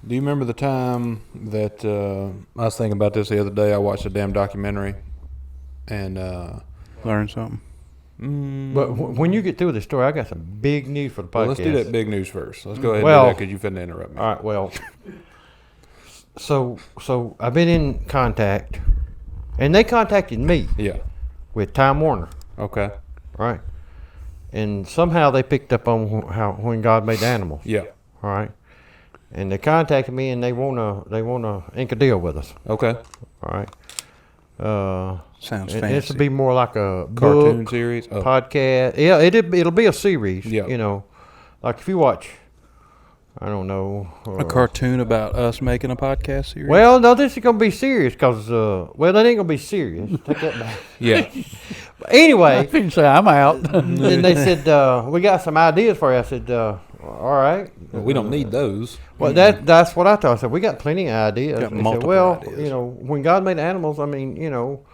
Do you remember the time that I was thinking about this the other day? I watched a damn documentary and Learn something. But when you get through the story, I got some big news for the podcast. Well, let's do that big news first. Let's go ahead and do that because you finna interrupt me. All right, well, so I've been in contact, and they contacted me. Yeah. With Time Warner. Okay. Right. And somehow they picked up on when God made the animals. Yeah. All right. And they contacted me, and they wanna ink a deal with us. Okay. All right. Sounds and fancy. this will be more like a Cartoon book, series? Oh. podcast. Yeah, it'll be a series. Yeah. You know, like if you watch, I don't know. A cartoon about us making a podcast series? Well, no, this is gonna be serious because well, it ain't gonna be serious. Take that back. Yeah. But anyway, I didn't say I'm out. and they said we got some ideas for you. I said, all right. Well, we don't need those. Well, that's what I thought. I said, we got plenty of ideas. Got And they said, multiple well, ideas. you know, when God made animals, I mean, you know,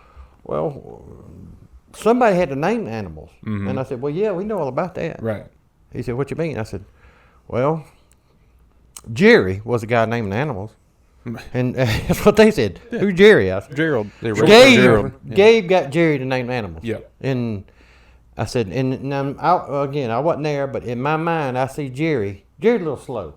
well, somebody had to name the animals. Mhm. And I said, well, yeah, we know all about that. Right. He said, what you mean? I said, well, Jerry was the guy naming the animals. And that's what they said. Who's Jerry? I said, Gerald. Gabe got Jerry to name the animals. Yeah. And I said, and I wasn't there, but in my mind, I see Jerry's a little slow.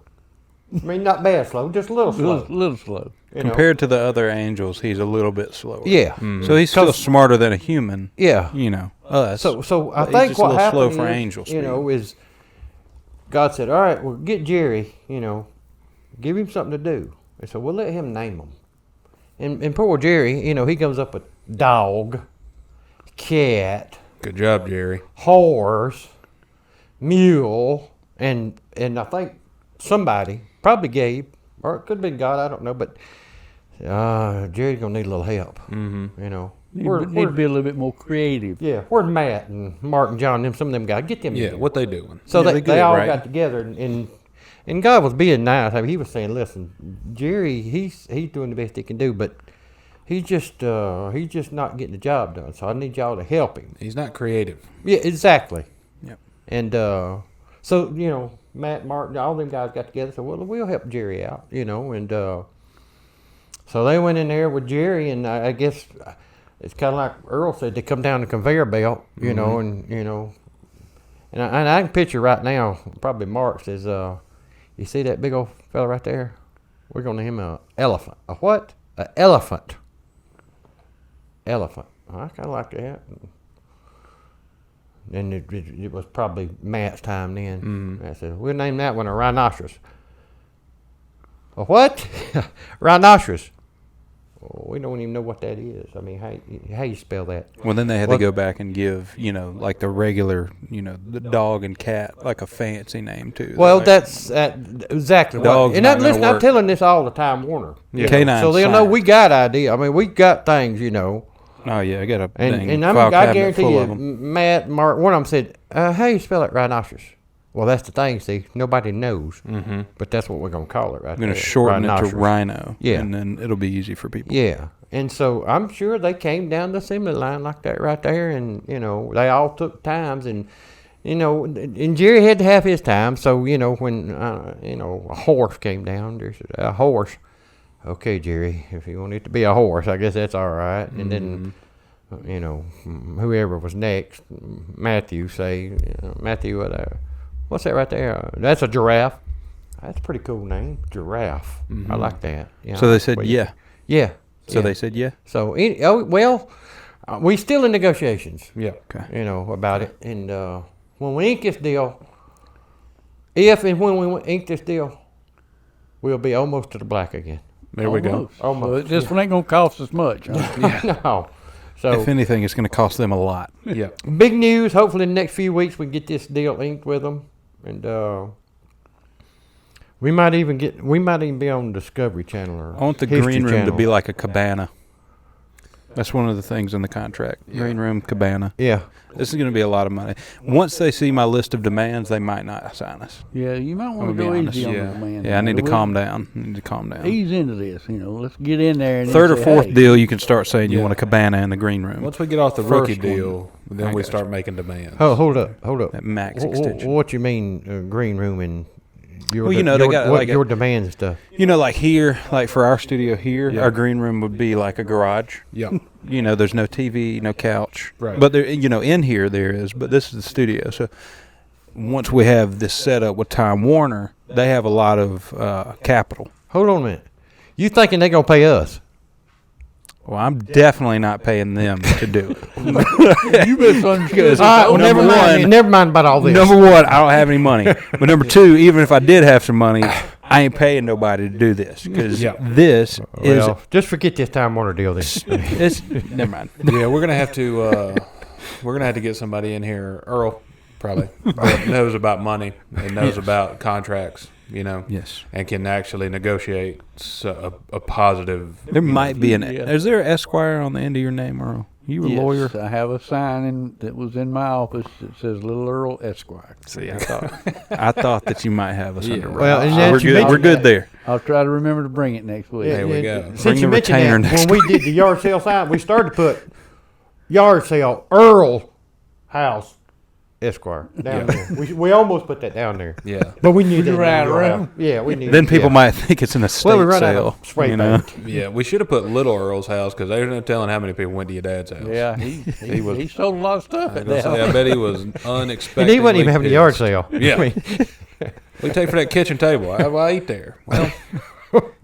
I mean, not bad slow, just a little slow. little slow. You know? Compared to the other angels, he's a little bit slower. Yeah. So he's still smarter than a human. Yeah. You know, us. So I He's think just a what little slow happened for is, angel you know, is God said, all right, well, get Jerry, you know, give him something to do. And so we'll let him name them. And poor Jerry, you know, he comes up with dog, cat, Good job, Jerry. horse, mule, and I think somebody, probably Gabe, or it could have been God, I don't know, but Jerry's going to need a little help, you know. Need to be a little bit more creative. Yeah, where'd Matt and Mark and John, some of them guys, get them Yeah, together. what they doing? So Yeah, they good, all right? got together, and God was being nice. I mean, he was saying, "Listen, Jerry, he's doing the best he can do, but he's just not getting the job done. So I need y'all to help him." He's not creative. Yeah, exactly. Yep. And so you know, Matt, Mark, all them guys got together. So well, we'll help Jerry out, you know, and so they went in there with Jerry, and I guess it's kind of like Earl said, they come down the conveyor belt, you know, and you know. And I can picture right now, probably Mark says, you see that big old fella right there? We're going to name him an elephant. A what? An elephant. Elephant. I kind of like that. And it was probably Matt's time then. I said, we'll name that one a rhinoceros. A what? Rhinoceros. Oh, we don't even know what that is. I mean, how you spell that? Well, then they had to go back and give, you know, like the regular, you know, the dog and cat, like a fancy name too. Well, like, that's exactly Dog's what. And not gonna listen, I'm work. telling this all the time, Warner. Yeah. Canine So they'll know science. we got idea. I mean, we got things, you know. Oh yeah, I got a And file I cabinet guarantee full you, of 'em. Matt, Mark, one of them said, "How you spell it, rhinoceros?" Well, that's the thing. See, nobody knows, but that's what we're gonna call it, right? I'm going to there, shorten it to rhinoceros. rhino. Yeah. And then it'll be easy for people. Yeah, and so I'm sure they came down the assembly line like that right there, and you know they all took times, and you know, and Jerry had to have his time. So you know when you know a horse came down, there's a horse. Okay, Jerry, if you want it to be a horse, I guess that's all right. And then you know whoever was next, Matthew Matthew, what's that right there? That's a giraffe. That's a pretty cool name, giraffe. I like that. Yeah. So they said, yeah. Yeah. So yeah. they said, yeah. So, we still in negotiations, Yeah. Okay. you know, about it. And when we ink this deal, if and when we ink this deal, we'll be almost to the black again. There we go. Almost. So it just ain't going to cost us much. Huh? No. So, If anything, it's going to cost them a lot. Yeah. big news. Hopefully, in the next few weeks, we get this deal inked with them. And we might even be on Discovery Channel or I want the History green room Channel. to be like a cabana. That's one of the things in the contract. Green room, cabana. Yeah. This is going to be a lot of money. Once they see my list of demands, they might not sign us. Yeah, you might want I'm to gonna go be easy on honest. the man. Yeah, I need to We'll calm down. Ease into this, you know. Let's get in there. And Third or say, fourth hey, deal, you can start saying you Yeah. want a cabana in the green room. Once we get off the First rookie one. deal, then I we got start making demands. Oh, hold up. That max extension. What you mean green room and your Well, you know, they your, got what like your demands and stuff. You know, like here, like for our studio here, Yeah. our green room would be like a garage. Yeah. You know, there's no TV, no couch. Right. But there, you know, in here there is. But this is the studio. So once we have this set up with Time Warner, they have a lot of capital. Hold on a minute. You thinking they gonna pay us? Well, I'm definitely not paying them to do it. You misunderstood. Well, number one- never mind about all this. Number one, I don't have any money. But number two, even if I did have some money, I ain't paying nobody to do this because Yeah. this is. Well, just forget this Time Warner deal then. It's never mind. Yeah, we're gonna have to get somebody in here, Earl, probably, that knows about money and knows about contracts, you know, Yes. and can actually negotiate a positive. There might be an. Yeah. Is there an Esquire on the end of your name, Earl? You a lawyer? I have a sign that was in my office that says Little Earl Esquire. See, I thought that you might have us Yeah. under Well, wraps. and So that we're you good. mentioned We're good that. there. I'll try to remember to bring it next week. There we go. Since Bring you your mentioned retainer that, next when we did the yard sale sign, we started to put yard sale Earl House Esquire down there. We almost put that down there, Yeah. but we knew that. ran we were around. out. Yeah, we knew. Then people yeah. might think it's an estate Well, we run sale. out of spray you know? paint. Yeah, we should have put Little Earl's house because there's no telling how many people went to your dad's house. Yeah, he was- he sold a lot of stuff I, at was that. gonna say, I bet he was And unexpected. he wasn't even having a yard sale. Yeah. I mean, What do you take for that kitchen table? I eat there. Well,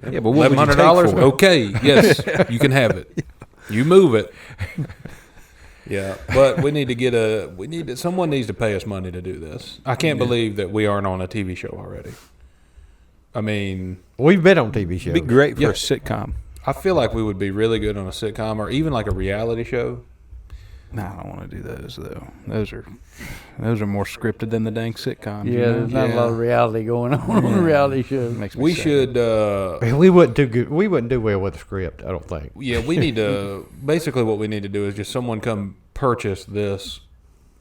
Yeah, but what would you take $1,100. for it? Okay, yes, you can have it. You move it. Yeah, but we need to someone needs to pay us money to do this. I can't believe that we aren't on a TV show already. I mean, we've been on TV shows. It'd be great for Yeah. a sitcom. I feel like we would be really good on a sitcom or even like a reality show. No, I don't want to do those though. Those are more scripted than the dang sitcoms. Yeah, you know? there's not a lot of reality going on a reality show. Makes me We sad. should. We wouldn't do good. We wouldn't do well with the script. I don't think. Yeah, we need to. Basically, what we need to do is just someone come purchase the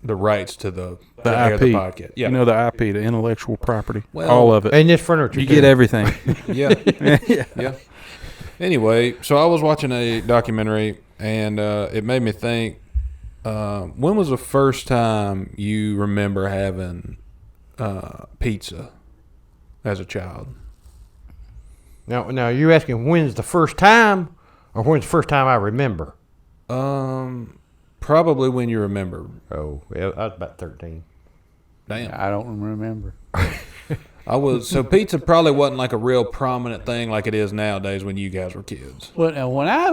rights to the air IP. the podcast. Yeah, You know the IP, the intellectual property, Well, all of it. And this furniture. You too. get everything. yeah, yeah. Anyway, so I was watching a documentary, and it made me think. When was the first time you remember having pizza as a child? Now you're asking when's the first time, or when's the first time I remember? Probably when you remember. Oh, well, I was about 13. Damn. I don't remember. I was so pizza probably wasn't like a real prominent thing like it is nowadays when you guys were kids. Well, now, when I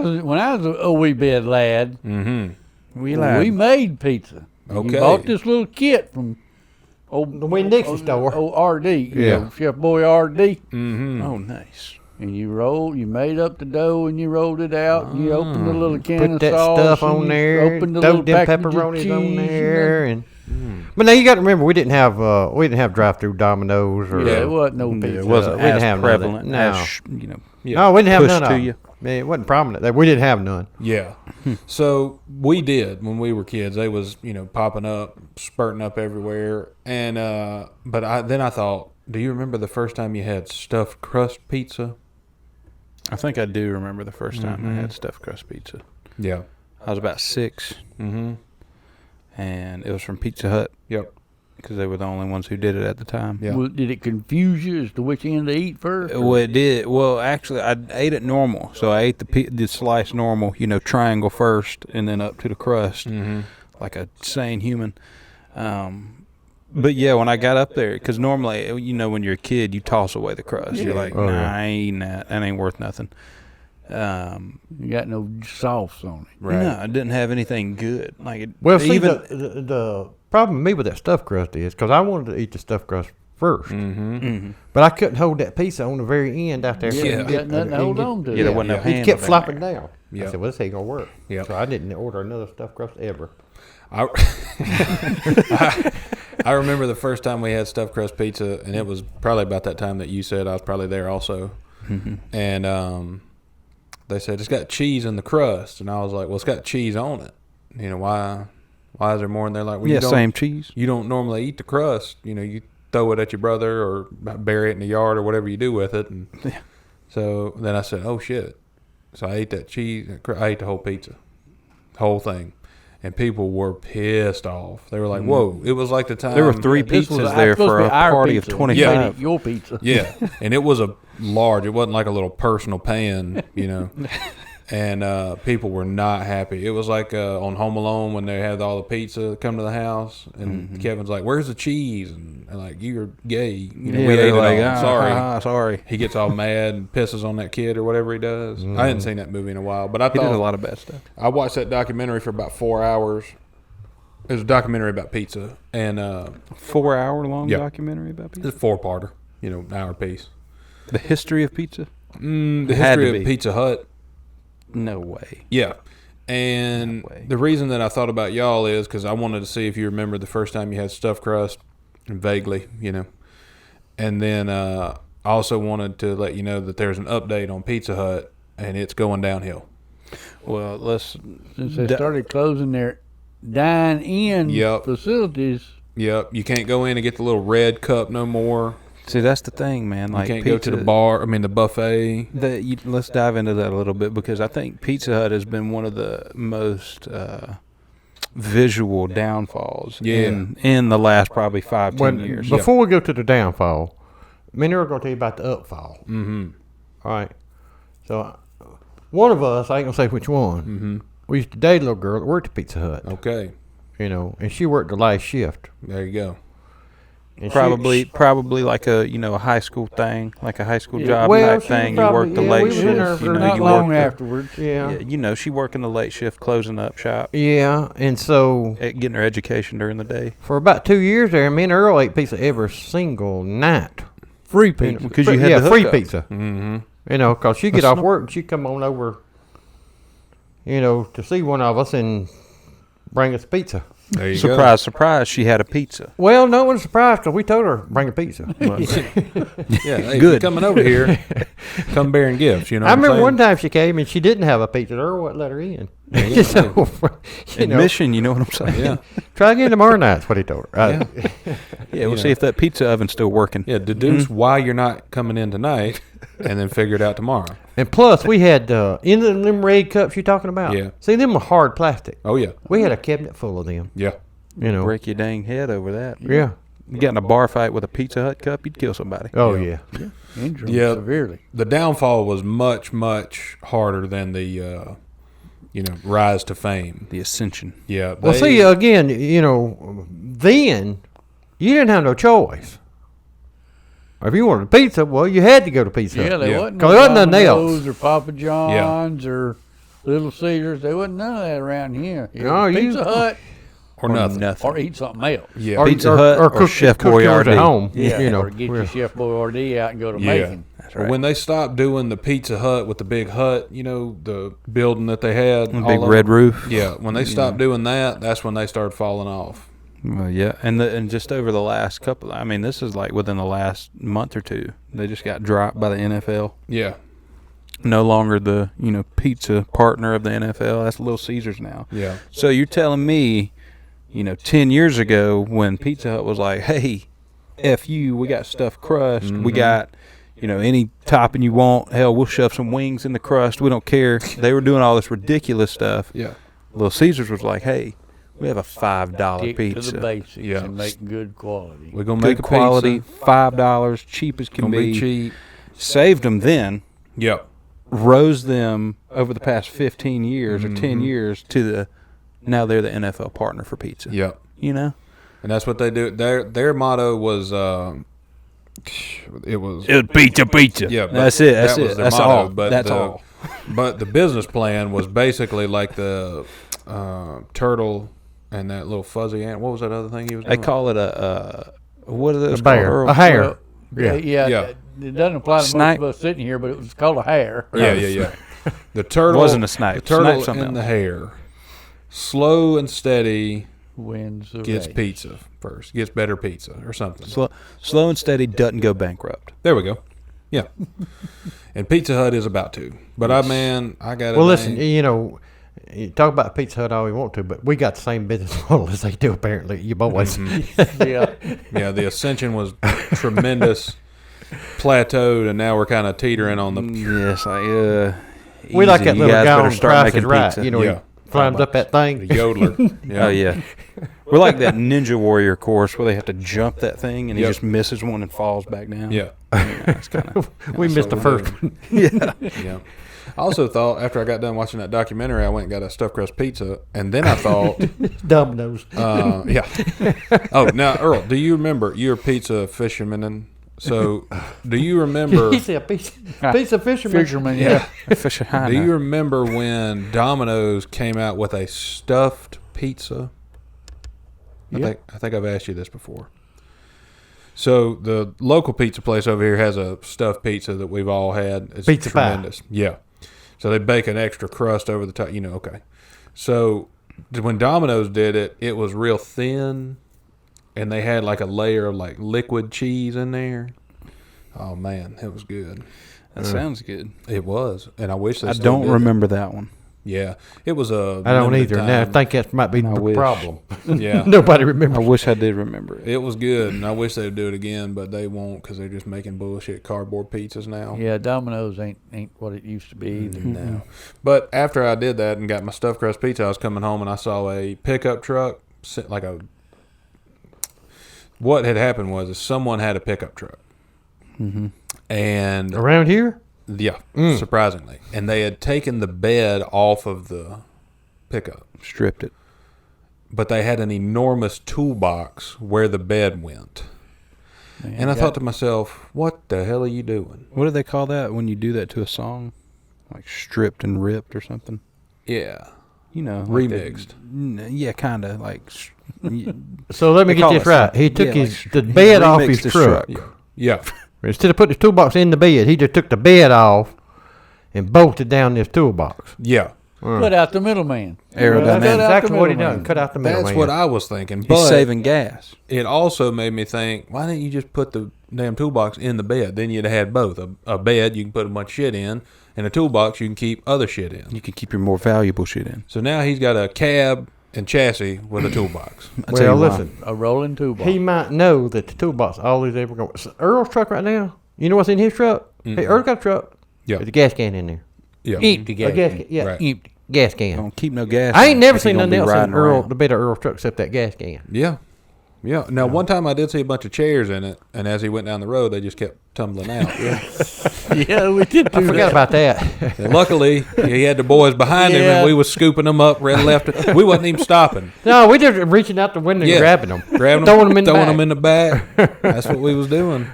was a wee bit lad, Mm-hmm. we made pizza. Okay. You bought this little kit from The Winn-Dixie store. RD. You Yeah. know, Chef Boy RD. Mm-hmm. Oh, nice. And you made up the dough and you rolled it out. And you opened the little can Put of that sauce. stuff and on you there. Opened the Throw little them package of pepperonis cheese on there, and but now you got to remember we didn't have drive-through Domino's or yeah, it wasn't no pizza. It wasn't we didn't as have none of that. prevalent No. as, Yeah. No, we didn't have pushed none to of you. them. Man, it wasn't prominent. We didn't have none. Yeah. So we did when we were kids. They was popping up, spurting up everywhere, and but I thought, do you remember the first time you had stuffed crust pizza? I think I do remember the first time I Mhm. had stuffed crust pizza. Yeah. I was about 6, Mm-hmm. and it was from Pizza Hut Yep. because they were the only ones who did it at the time. Yeah. Well, did it confuse you as to which end to eat first? Well, it did. Well, actually, I ate it normal. So I ate the slice normal, triangle first, and then up to the crust, Mm-hmm. like a sane human. But yeah, when I got up there, because normally, when you're a kid, you toss away the crust. You're like, Oh, nah, yeah. I ain't eating that. That ain't worth nothing. You got no sauce on it. Right. No, it didn't have anything good. Like it, Well, see, even the problem with me with that stuffed crust is because I wanted to eat the stuffed crust first, Mm-hmm. Mhm. but I couldn't hold that pizza on the very end out there. Yeah, you got nothing to hold on to. Yeah, there wasn't no It handle kept in flopping there. down. Yeah. I said, well, this ain't going to work. Yeah. So I didn't order another stuffed crust ever. I remember the first time we had stuffed crust pizza, and it was probably about that time that you said. I was probably there also. Mhm. And they said it's got cheese in the crust, and I was like, well, it's got cheese on it. Why is there more? And they're like, well, Yeah, you don't, same cheese. you don't normally eat the crust. You throw it at your brother or bury it in the yard or whatever you do with it. And Yeah. so then I said, oh shit. So I ate that cheese. I ate the whole pizza, whole thing. and people were pissed off. They were like, "Whoa!" It was like the time There were 3 This was pizzas there supposed for to a be our party pizza. of You made 25. it your pizza. Yeah, and it was a large. It wasn't like a little personal pan, you know. And people were not happy. It was like on Home Alone when they had all the pizza come to the house, and Kevin's like, "Where's the cheese?" And like, "You're gay." You know, Yeah, we they're ate like, it all. Sorry. sorry. He gets all mad and pisses on that kid or whatever he does. I hadn't seen that movie in a while, but I He did a thought lot of bad stuff. I watched that documentary for about 4 hours. It was a documentary about pizza, and 4-hour-long Yeah. documentary about pizza. it's a 4-parter, you know, an hour piece. The history of pizza? The Had to history be. of Pizza Hut. No way. Yeah. And No way. the reason that I thought about y'all is because I wanted to see if you remember the first time you had stuffed crust, vaguely, you know. And then I also wanted to let you know that there's an update on Pizza Hut, and it's going downhill. Well, let's. Since they started closing their dine-in Yep. facilities. Yep. You can't go in and get the little red cup no more. See, that's the thing, man. Like You can't pizza, go to the bar. I mean, the buffet. Let's dive into that a little bit because I think Pizza Hut has been one of the most visual downfalls in the last probably 5-10 years. Before we go to the downfall, me and Earl are going to tell you about the upfall. Mm-hmm. All right. So, one of us, I ain't going to say which one, Mm-hmm. we used to date a little girl that worked at Pizza Hut, Okay. you know, and she worked the last shift. There you go. And Probably like a high school thing, like a high school job well, type she thing. was You work the probably- yeah, late we was in there shift. for You know, Not you long work afterwards. yeah. she working the late shift, closing up shop, Yeah, and so getting her education during the day. for about 2 years there, me and Earl ate pizza every single night. Free pizza. Because you had the free hookup. pizza. Mm-hmm. You know, because she'd get That's off not- work and she'd come on over, you know, to see one of us and bring us pizza. There you Surprise, surprise! She had a pizza. Well, no one's surprised because we told her bring a pizza. go. Yeah. Hey, if you're Good. coming over here, come bearing gifts. You know. I what I'm remember saying? one time she came and she didn't have a pizza. Earl wouldn't let her in. So, you know, Admission, you know what I'm saying? Yeah. try again tomorrow night. That's what he told her. Yeah, we'll Yeah. see if that pizza oven's still working. Yeah. Deduce why you're not coming in tonight, and then figure it out tomorrow. And plus, we had in them red cups you're talking about. Yeah. See, them were hard plastic. Oh yeah. We had a cabinet full of them. Yeah. You know. Break your dang head over that. Yeah. You get in a bar fight with a Pizza Hut cup, you'd kill somebody. Oh Yeah. yeah. Injured Yeah. severely. The downfall was much harder than the rise to fame. The ascension. Yeah. Well, see, again, you know, then you didn't have no choice. If you wanted a pizza, well, you had to go to Pizza Hut. Yeah, they Yeah. wasn't 'Cause there wasn't nothing Domino's else. or Papa John's or Little Caesars. There wasn't none of that around here. It No, was you- Pizza Hut or nothing. or eat something else. Yeah. Pizza Hut or Chef cook yours Boyardee. at home. Yeah, You know, or get your Chef Boyardee out and go to Yeah. Macon. That's But right. when they stopped doing the Pizza Hut with the big hut, you know, the building that they had, The all big of red them. roof. Yeah, when they stopped doing that, that's when they started falling off. Well, yeah, and just over the last couple, I mean, this is like within the last month or two, they just got dropped by the NFL. Yeah, No longer the pizza partner of the NFL. That's Little Caesars now. yeah, So you're telling me, 10 years ago when Pizza Hut was like, hey, F you, we got stuffed crust, we got, any topping you want. Hell, we'll shove some wings in the crust. We don't care. They were doing all this ridiculous stuff. yeah, Little Caesars was like, hey, we have a $5 Stick pizza. to the basics Yeah. and make good quality. we're gonna Good make a quality, pizza. $5, cheap as can Gonna be be. cheap. Saved them then, Yep. rose them over the past 15 years or 10 Mhm. years to now they're the NFL partner for pizza. Yep. You know? And that's what they do. Their motto was it was Pizza. yeah. but That's it. That's that was it. their That's motto, all. But That's the, all. But the business plan was basically like the turtle and that little fuzzy ant. What was that other thing he was They doing? call it a what are those a bear, called, a Earl? hare. Yeah, Yeah. Yeah. It doesn't apply to Snipe. most of us sitting here, but it was called a hare. Yeah. The It turtle wasn't a snipe. The turtle Snipe's something and the else. hare, slow and steady, Wins the gets race. pizza first. Gets better pizza or something. Slow and steady doesn't go bankrupt. There we go. Yeah. And Pizza Hut is about to. But I got it. Well, listen, you know, you talk about Pizza Hut all we want to, but we got the same business model as they do, apparently, you boys. Yeah. Yeah, the ascension was tremendous, plateaued, and now we're kind of teetering on the. Yes, We like that you little guys guy better on start Price making is Right. pizza. You know, Yeah. climbs up that thing. The yodeler. Oh yeah, we're like that Ninja Warrior course where they have to jump that thing and he just misses one and falls back down. Yeah. It's kind of. We missed the first one. Yeah. Yeah. I also thought after I got done watching that documentary, I went and got a stuffed crust pizza, and then I thought, Domino's. yeah. Oh, now Earl, do you remember you're a pizza fisherman? So, do you remember? He said pizza fisherman. Fisherman, yeah. Fish high. Do you remember when Domino's came out with a stuffed pizza? Yeah. I think I've asked you this before. So the local pizza place over here has a stuffed pizza that we've all had. It's Pizza pie. tremendous. Yeah. So they bake an extra crust over the top. Okay. So when Domino's did it, it was real thin, and they had like a layer of like liquid cheese in there. Oh man, it was good. That sounds good. It was, and I wish they I still don't did remember that one. it. Yeah, it was a. I don't limited either. Now I time. think that might be I the wish. problem. Yeah, Nobody I remembers. wish I did remember it. it was good, and I wish they'd do it again, but they won't because they're just making bullshit cardboard pizzas now. Yeah, Domino's ain't what it used to be either. No. But after I did that and got my stuffed crust pizza, I was coming home and I saw a pickup truck, like a. What had happened was someone had a pickup truck, and Around here? yeah, surprisingly, and they had taken the bed off of the pickup, Stripped it. but they had an enormous toolbox where the bed went. Man, And I thought to myself, what the hell are you doing? What do they call that when you do that to a song? Like stripped and ripped or something? Yeah. You know. Remixed. Yeah, kind of. Like. So let me They get call this it right. something. He took Yeah, the bed off remixed his his truck. truck. Yeah. Instead of putting the toolbox in the bed, he just took the bed off and bolted down this toolbox. Yeah. Cut out the middleman. Aerodynamic. That's Cut out exactly the what he middleman. done. Cut out the middle. That's what I was thinking. He's But saving gas. it also made me think, why didn't you just put the damn toolbox in the bed? Then you'd have had both. A bed you can put a bunch of shit in, and a toolbox you can keep other shit in. You can keep your more valuable shit in. So now he's got a cab and chassis with a toolbox. I'll tell Well, you why. listen. A rolling toolbox. He might know that the toolbox all he's ever going. So Earl's truck right now. You know what's in his truck? Hey, Earl got a truck. Yeah. There's a gas can in there. Yeah. Empty A gas. gas can. Yeah. Right. Empty. Gas can. Don't keep no gas. I ain't never if you're seen gonna nothing be else in riding Earl, around. the bed of Earl's truck except that gas can. Yeah. Yeah. Now, one time I did see a bunch of chairs in it, and as he went down the road, they just kept tumbling out. Yeah, we did I do forgot that. about that. And luckily, he had the boys behind him, Yeah. and we was scooping them up right and left. We wasn't even stopping. No, we just reaching out the window Yeah. and grabbing them. Grabbing Throwing them in the throwing back. them in the back. That's what we was doing.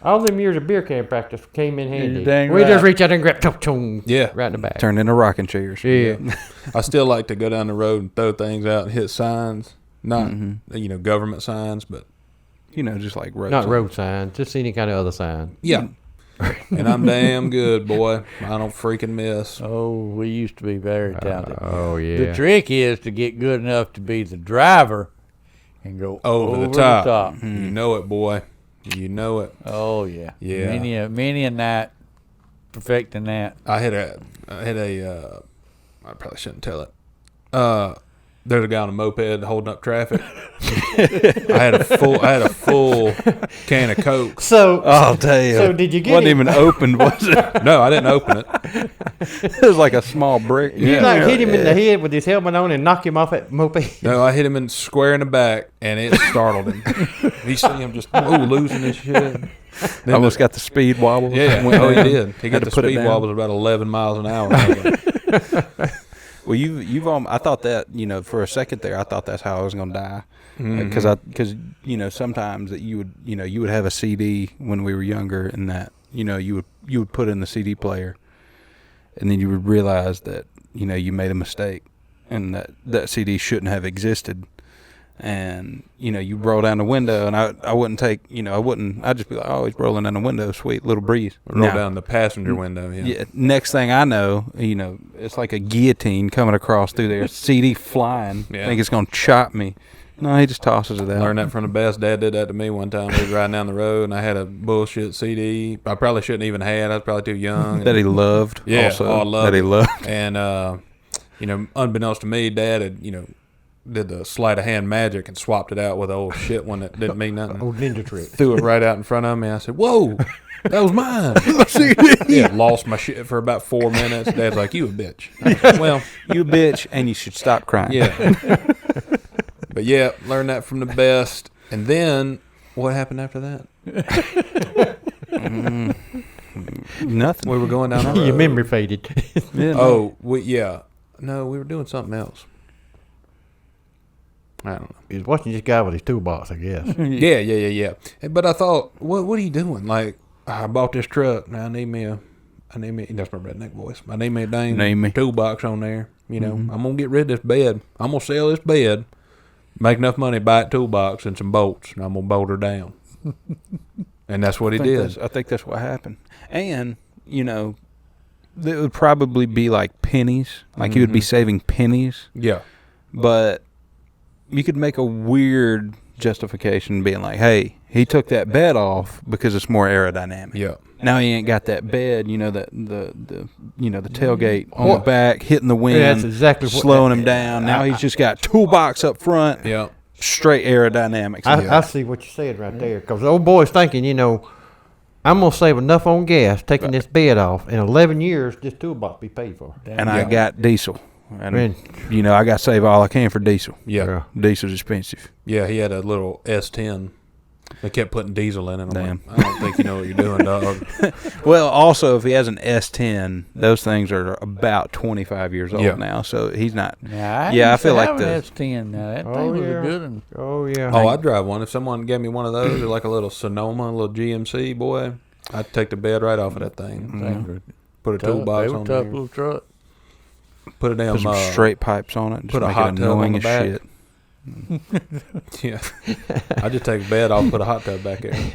All them years of beer can practice came in handy. dang We just right. reach out and grab, chong, Yeah. right in the back. Turned into rocking chairs. Yeah. I still like to go down the road and throw things out and hit signs. Not, government signs, but You know, just like road. Not signs. road signs, just any kind of other sign. yeah. And I'm damn good, boy. I don't freaking miss. Oh, we used to be very talented. Oh, yeah. The trick is to get good enough to be the driver and go Over the top. You know it, boy. You know it. Oh yeah. Yeah. Many a night perfecting that. I probably shouldn't tell it. There's a guy on a moped holding up traffic. I had a full can of Coke. So, Oh damn! So did you get Wasn't it? even opened, was it? No, I didn't open it. It was like a small brick. you like hit him in the head with his helmet on and knock him off that moped? No, I hit him square in the back, and it startled him. He seen him just losing his shit. Then Almost got the speed wobble. yeah, Went oh, he down. did. He Had got to the put it speed down. wobbles about 11 miles an hour. I was like, Well, you've I thought that for a second there I thought that's how I was gonna die because sometimes that you would have a CD when we were younger and that you would put in the CD player and then you would realize that you made a mistake and that CD shouldn't have existed. And you roll down the window, and I wouldn't I'd just be like, oh, he's rolling down the window, sweet little breeze. roll Now, down the passenger window. Yeah. yeah, next thing I know, it's like a guillotine coming across through there, CD flying. Yeah. I think it's gonna chop me. No, he just tosses it out. Learned that from the best. Dad did that to me one time. We was riding down the road, and I had a bullshit CD. I probably shouldn't even had. I was probably too young. That he loved. Yeah, also, oh, I loved that he it. loved. And unbeknownst to me, Dad had did the sleight of hand magic and swapped it out with old shit one that didn't mean nothing. Old ninja trick. Threw it right out in front of me. I said, "Whoa, that was mine." Yeah, lost my shit for about 4 minutes. Dad's like, "You a bitch." Well, You bitch, and you should stop crying. yeah. But yeah, learned that from the best. And then what happened after that? Nothing. We were going down the road. Your memory faded. Yeah, no. Oh, no, we were doing something else. I don't know. He was watching this guy with his toolbox, I guess. Yeah. But I thought, what are you doing? Like, I bought this truck. Now I need me. That's my redneck voice. I need me a dang Name me. toolbox on there. You know, I'm gonna get rid of this bed. I'm gonna sell this bed, make enough money, buy a toolbox and some bolts, and I'm gonna bolt her down. And that's what he did. I think that's what happened. And, you know, it would probably be like pennies. Like, you would be saving pennies. Yeah. But you could make a weird justification being like, hey, he took that bed off because it's more aerodynamic. Yeah. Now he ain't got that bed, you know, the tailgate on the back, hitting the wind, that's exactly what slowing him down. Now he's just got toolbox up front, Yeah. straight aerodynamics. I see what you're saying right there. Because the old boy's thinking, you know, I'm going to save enough on gas taking this bed off. In 11 years, this toolbox be paid for. And I got diesel. And, you know, I got to save all I can for diesel. Yeah. Diesel's expensive. Yeah, he had a little S10. They kept putting diesel in it. I'm Damn. like, I don't think you know what you're doing, dog. Well, also, if he has an S10, those things are about 25 years old now. So he's not. I feel like the the S10 now. That thing was a good one. Oh, yeah. Oh, I'd drive one. If someone gave me one of those, or like a little Sonoma, a little GMC, boy, I'd take the bed right off of that thing. Put a toolbox They were on tough there. little truck. Put a damn put some straight pipes on it. And put just a make hot it tub on annoying the as back. shit. Yeah. I just take the bed off, put a hot tub back there.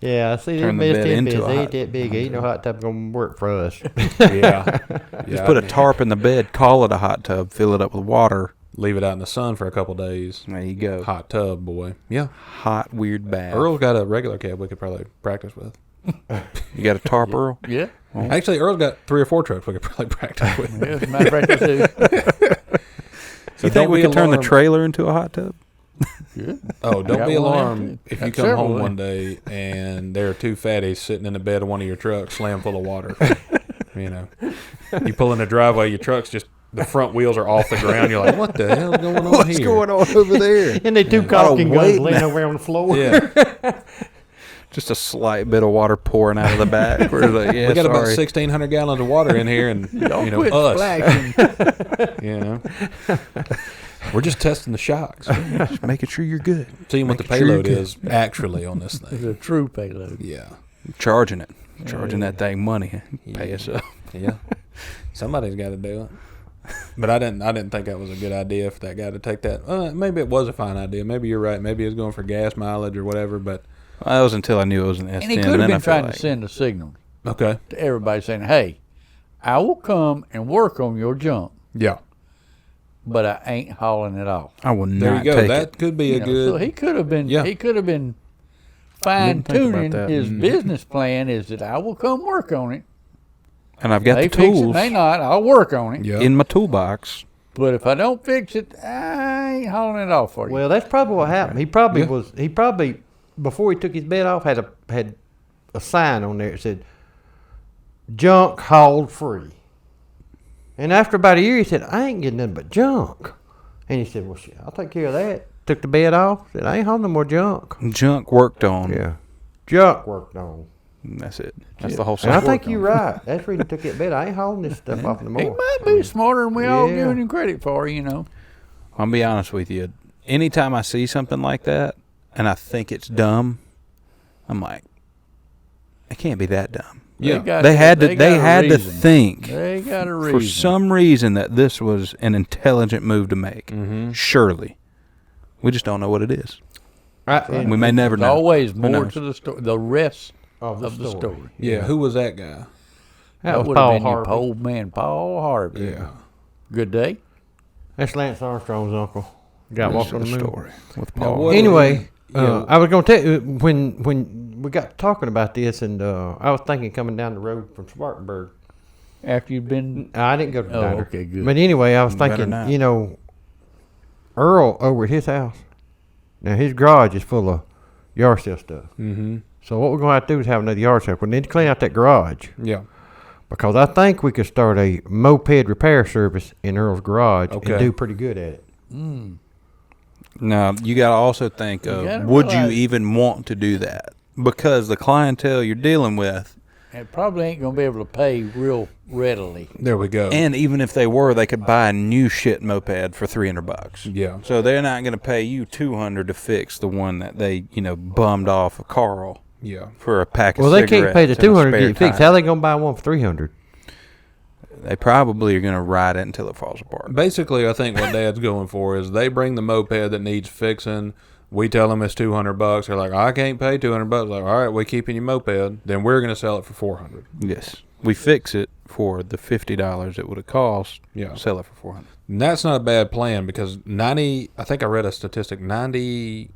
Yeah, I see Turn them the bed S10 into beds. a They hot- ain't that big. Ain't no hot tub going to work for us. Yeah. Just put a tarp in the bed, call it a hot tub, fill it up with water. Leave it out in the sun for a couple days. There you go. Hot tub, boy. Yeah. Hot, weird bath. Earl's got a regular cab we could probably practice with. You got a tarp, Earl? Yeah. Actually, Earl's got 3 or 4 trucks we could probably practice with. Yeah, as a matter of fact, I do. So You think we be could turn the alarmed- trailer into a hot tub? Yeah. Oh, don't Got be one alarmed empty. if you Got come several home of one day and there are 2 fatties sitting in the bed of one of your trucks, slam full of water. You know, you pull in the driveway, your truck's just the front wheels are off the ground. You're like, what the hell's going on here? on over there? And they two caulking guns laying over on the floor. Yeah, Just a slight bit of water pouring out of the back. We're like, yeah, we got about sorry. 1,600 gallons of water in here, and you know Quit us. splashing. You know, we're just testing the shocks, Just making sure you're good. seeing what the Making sure you're payload good. is actually on this It's thing. a true payload. Yeah, Charging it. Charging that thing money. Pay us up. yeah. Somebody's got to do it. But I didn't think that was a good idea for that guy to take that. Maybe it was a fine idea. Maybe you're right. Maybe he was going for gas mileage or whatever. But Well, that was until I knew it was an S10. And he could have then I been felt trying like, to send a signal okay, to everybody saying, hey, I will come and work on your junk, yeah. but I ain't hauling it off. I will There not you go. take That it. could be a You know, good. So he could have been. Yeah. He could have been fine Didn't think about tuning that. his business plan. Is that I will come work on it. And I've got They the fix it, tools they not. I'll work on it. Yeah. in my toolbox. But if I don't fix it, I ain't hauling it off for you. Well, that's probably what happened. He probably Yeah. was. He probably before he took his bed off had a sign on there that said "junk hauled free." And after about a year, he said, "I ain't getting nothing but junk." And he said, "Well, shit, I'll take care of that." Took the bed off. Said, "I ain't hauling no more junk." Junk worked on. Yeah, junk worked on. And that's it. That's the whole And I thing. think you're right. That's the reason he took that bed. I ain't hauling this stuff off no he more. might be smarter than we all Yeah. giving him credit for. You know. I'll be honest with you. Anytime I see something like that and I think it's dumb, I'm like, it can't be that dumb. Yeah. They had to reason. think They got a for reason. some reason that this was an intelligent move to make. Mm-hmm. Surely. We just don't know what it is. And We may never There's know. always Who more knows? to the story. The rest of of the story. Yeah. Who was that guy? That was would have Paul been your Harvey. old man, Paul Harvey. Yeah. Good day. That's Lance Armstrong's uncle. Got That's walked on the moon. story with Now, Paul. what- Anyway, Yeah. I was going to tell you when we got talking about this, and I was thinking coming down the road from Spartanburg. After you've been. I didn't go to the Oh, diner. okay, good. But anyway, I was Better thinking, not. you know, Earl over at his house. Now his garage is full of yard sale stuff. Mm-hmm. So what we're gonna have to do is have another yard sale. We need to clean out that garage Yeah. because I think we could start a moped repair service in Earl's garage Okay. and do pretty good at it. Now, you got to also think You of, gotta would you realize- even want to do that? Because the clientele you're dealing with, And probably ain't gonna be able to pay real readily. There we go. and even if they were, they could buy a new shit moped for $300. Yeah. So they're not going to pay you $200 to fix the one that they, bummed off of Carl Yeah. for a pack of Well, they cigarettes. can't pay the and a 200 to spare get fixed. tire. How they gonna buy one for 300? They probably are going to ride it until it falls apart. Basically, I think what Dad's going for is they bring the moped that needs fixing. We tell them it's $200. They're like, I can't pay $200. Like, all right, we're keeping your moped. Then we're going to sell it for $400. Yes. We fix it for the $50 it would have cost. Yeah. Sell it for $400. And that's not a bad plan because I think I read a statistic, 98%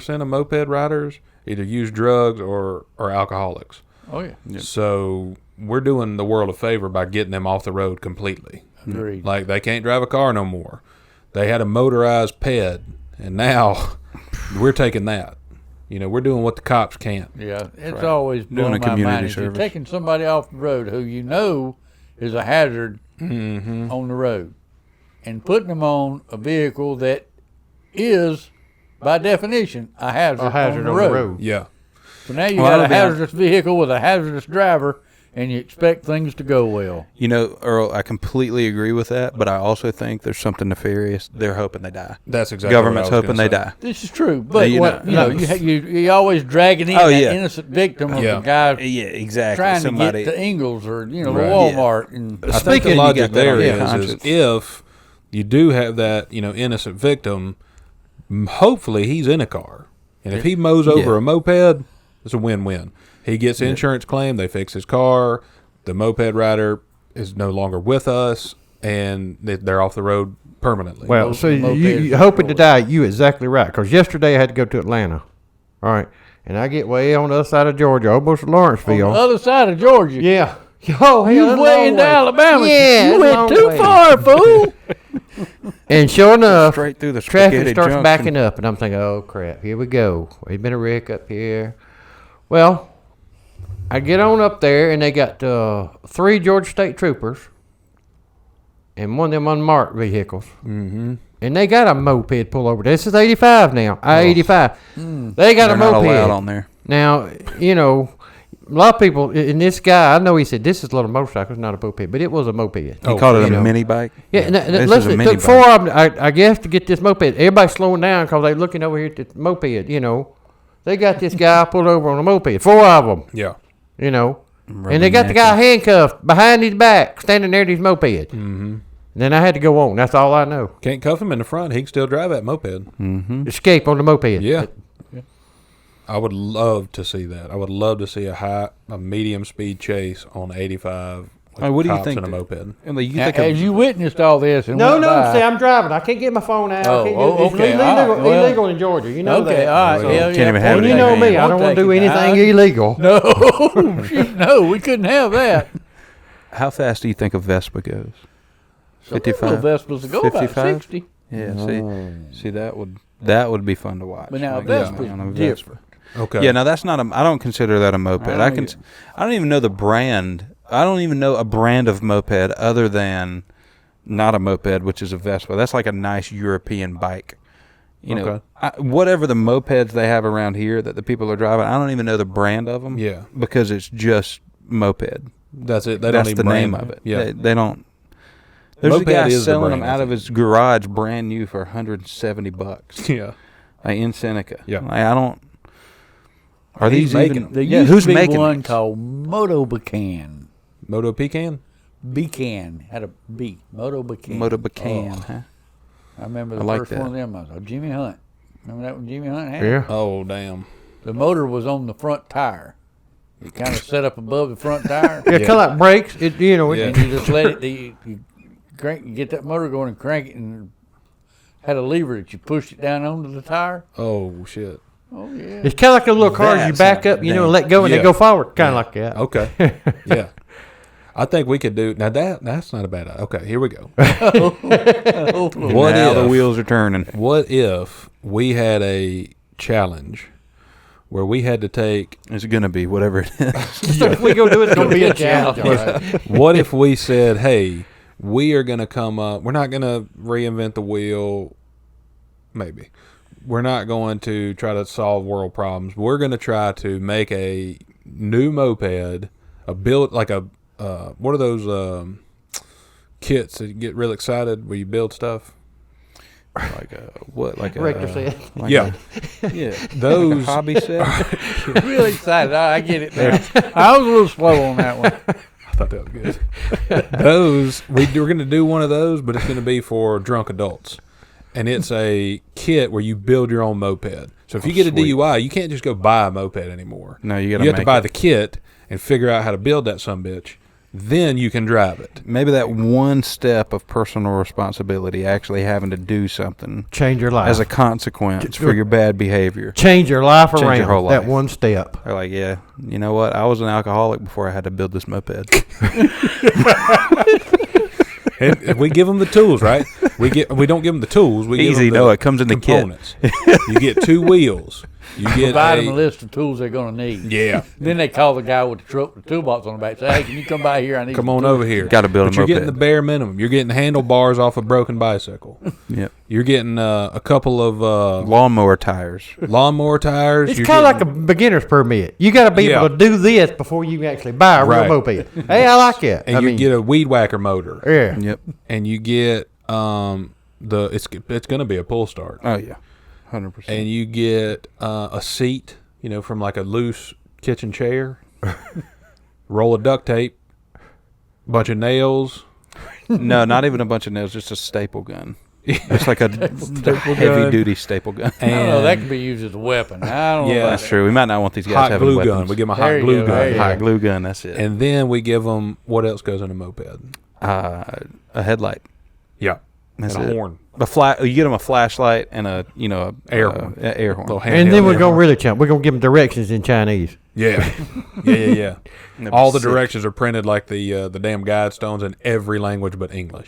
of moped riders either use drugs or are alcoholics. Oh yeah, Yep. So we're doing the world a favor by getting them off the road completely. agreed. Like they can't drive a car no more. They had a motorized ped, and now we're taking that. We're doing what the cops can't. Yeah, it's right. always Doing blown a my community mind. If you're service. taking somebody off the road who you know is a hazard Mm-hmm. on the road, and putting them on a vehicle that is, by definition, a hazard, on the road. road. Yeah. So now you Well, got a I'll be hazardous vehicle with a hazardous driver, and you expect things to go well. Earl, I completely agree with that, but I also think there's something nefarious. They're hoping they die. That's exactly Government's what I was hoping gonna they say. die. This is true, but you you always dragging in Oh, that yeah. innocent victim of Yeah. the guy Yeah, exactly. trying Somebody, to get to Ingles or the Right. Walmart, and I think Speaking the of, you logic got that there on your is conscience. if you do have that, innocent victim, hopefully he's in a car. And if he mows over Yeah. a moped, it's a win-win. He gets insurance claim, they fix his car, the moped rider is no longer with us, and they're off the road permanently. Well, Most so of the you mopeds hoping to destroyed. die. You exactly right. Because yesterday I had to go to Atlanta. All right. And I get way on the other side of Georgia, almost on Lawrenceville. the other side of Georgia. Yeah. Oh, hell, You that's a way long into way. Alabama. Yeah, you it's a went long too way. far, fool. And sure enough, straight through the traffic spaghetti starts junction. backing up. And I'm thinking, oh, crap. Here we go. There's been a wreck up here. Well, I get on up there, and they got 3 Georgia State troopers and one of them unmarked vehicles. Mm-hmm. And they got a moped pull over. This is 85 now. I-85. They got They're a not moped. allowed on there. Now, a lot of people, and this guy, I know he said, this is a little motorcycle, it's not a moped, but it was a moped. He called it a mini bike. Yeah, and This is a listen, it mini took 4 bike. of them, I guess, to get this moped. Everybody's slowing down because they're looking over here at this moped, They got this guy pulled over on a moped, 4 of them, Yeah. And they got the guy handcuffed behind his back, standing there at his moped. Mm-hmm. Then I had to go on. That's all I know. Can't cuff him in the front. He can still drive that moped. Mm-hmm. Escape on the moped. Yeah. I would love to see that. I would love to see a medium speed chase on 85 with What do you cops think and a that- moped. And you Now, think as you witnessed all this, and No, went by, see, I'm driving. I can't get my phone out. Oh, I can't okay, It's illegal, all right, well- illegal in Georgia. You know okay, that. all right. So- hell Can't yeah, even have And it you in know your me. hand. I don't want to do We'll take anything it. illegal. No, no, we couldn't have that. how fast do you think a Vespa goes? Some little 55? Vespas will go about 55? 60. Yeah. See, that would be fun to watch. But now Like, Vespa's on a Vespa. different. Okay. Yeah, now that's not I don't consider that a moped. I I don't even know the brand. I don't even know a brand of moped other than not a moped, which is a Vespa. That's like a nice European bike. Okay. Whatever the mopeds they have around here that the people are driving, I don't even know the brand of them. Yeah. Because it's just moped. That's it. They That's don't the even name brand of it. Yeah. They don't. There's Moped a guy is the selling them brand, I out of think. his garage brand new for $170. Yeah. Like in Seneca. Yeah. Like, I don't. Are And he's these making even? There Yeah, used who's to be making one these? called Moto Becan. Moto Pecan? Becan had a B. Moto Becan. Moto Becan, huh? I remember the I like first that. one of them. I was Jimmy Hunt. Remember that one Jimmy Hunt had? Yeah. Oh, damn. The motor was on the front tire. It kind of set up above the front tire. Yeah, kind of like brakes. Yeah. And you just let it, you get that motor going and crank it, and had a lever that you pushed it down onto the tire. Oh, shit. Oh, yeah. It's kind of like the little cars you That's back not up, and damn- let go, and Yeah. they go forward. Kind of like that. Okay. Yeah. I think we could do now. That's not a bad idea. Okay, here we go. What now the wheels are turning. What if we had a challenge where we had to take? It's going to be whatever it is. So if we go do it, it's going to be a challenge. All right. What if we said, hey, we are going to come up, we're not going to reinvent the wheel, maybe. We're not going to try to solve world problems. We're going to try to make a new moped, what are those kits that you get real excited where you build stuff? Like a Rector said. Yeah. Yeah. Those hobby set. Really excited. I get it now. I was a little slow on that one. I thought that was good. Those, we're going to do one of those, but it's going to be for drunk adults. And it's a kit where you build your own moped. So if you get a DUI, you can't just go buy a moped anymore. No, you have to buy the kit and figure out how to build that sumbitch. Then you can drive it. Maybe that one step of personal responsibility, actually having to do something, Change your life. as a consequence for your bad behavior. Change your life Change around. your whole That life. one step. They're like, yeah, you know what? I was an alcoholic before I had to build this moped. And we give them the tools, right? We don't give them the tools. We give Easy, them the no, it comes in the kit. components. You get 2 wheels. You get Provide them a list of tools they're going to need. Yeah. Then they call the guy with the truck with the toolbox on the back. Say, hey, can you come by here? I need Come some on tools." over here. Got to build But a you're moped. getting the bare minimum. You're getting handlebars off a broken bicycle. Yep. You're getting a couple of Lawnmower tires. lawnmower tires. It's You're kind of like getting- a beginner's permit. You got to be Yeah. able to do this before you actually buy a Right. real moped. Hey, I like it. and you get a weed whacker motor. yeah. Yep. And you get it's going to be a pull start. Oh, yeah. 100%. And you get a seat, from like a loose kitchen chair, roll of duct tape, bunch of nails. No, not even a bunch of nails, just a staple gun. It's like a heavy-duty staple gun. I don't know. And That could be used as a weapon. I don't know. Yeah. about That's that. true. We might not want these guys hot having glue weapons. gun. We give them a There hot you glue go, gun. there you go. Hot glue gun, that's it. And then we give them, what else goes in a moped? A headlight. Yeah. That's and a it. horn. You get them a flashlight and a Air horn. air horn. Little And handheld then we're air going horn. really chump. We're going to give them directions in Chinese. Yeah. Yeah. That'd be All the sick. directions are printed like the damn Guidestones in every language but English.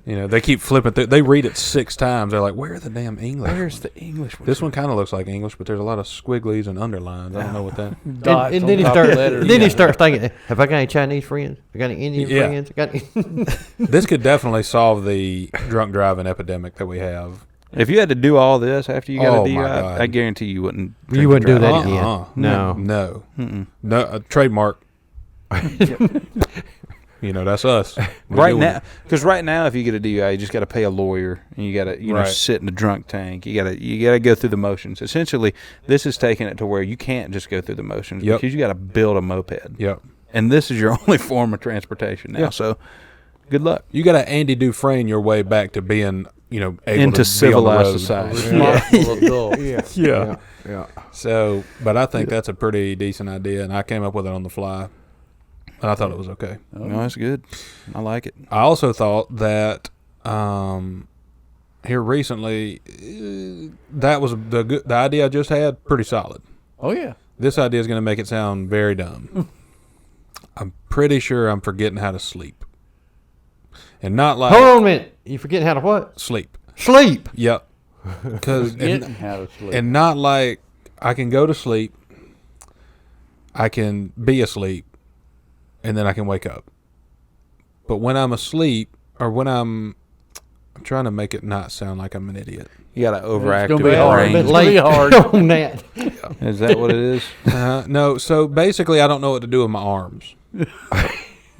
They keep flipping through. They read it 6 times. They're like, where are the damn English? Where's the English one? This one kind of looks like English, but there's a lot of squigglies and underlines. I don't know what that. Dots And on then he top of starts. letters. Then he starts thinking, "Have I got any Chinese friends? I got any Indian Yeah. friends? I got any?" This could definitely solve the drunk driving epidemic that we have. If you had to do all this after you got Oh, a my DUI, God. I guarantee you wouldn't. drink You wouldn't and do drive. that again. No. No. Mm-mm. No. Trademark. That's us. We Right doing now, it. because right now, if you get a DUI, you just got to pay a lawyer, and you got to, Right. sit in a drunk tank. You got to go through the motions. Essentially, this is taking it to where you can't just go through the motions Yep. because you got to build a moped, Yep. and this is your only form of transportation now. Yeah. So, good luck. You got to Andy Dufresne your way back to being, able Into to civilized be on the road. society. Responsible adult. Yeah. So, but I think that's a pretty decent idea, and I came up with it on the fly, and I thought it was okay. No, that's good. I like it. I also thought that here recently, that was the idea I just had, pretty solid. Oh, yeah. This idea is going to make it sound very dumb. I'm pretty sure I'm forgetting how to sleep. And not like Hold on a minute. You forgetting how to what? sleep. Sleep. Yep. Cause, Getting how to sleep. and not like I can go to sleep, I can be asleep, and then I can wake up. But when I'm asleep, or when I'm trying to make it not sound like I'm an idiot. You got to overact gonna your be hard. brain. Bit It's gonna be late hard. on that. Is that what it is? No, so basically I don't know what to do with my arms.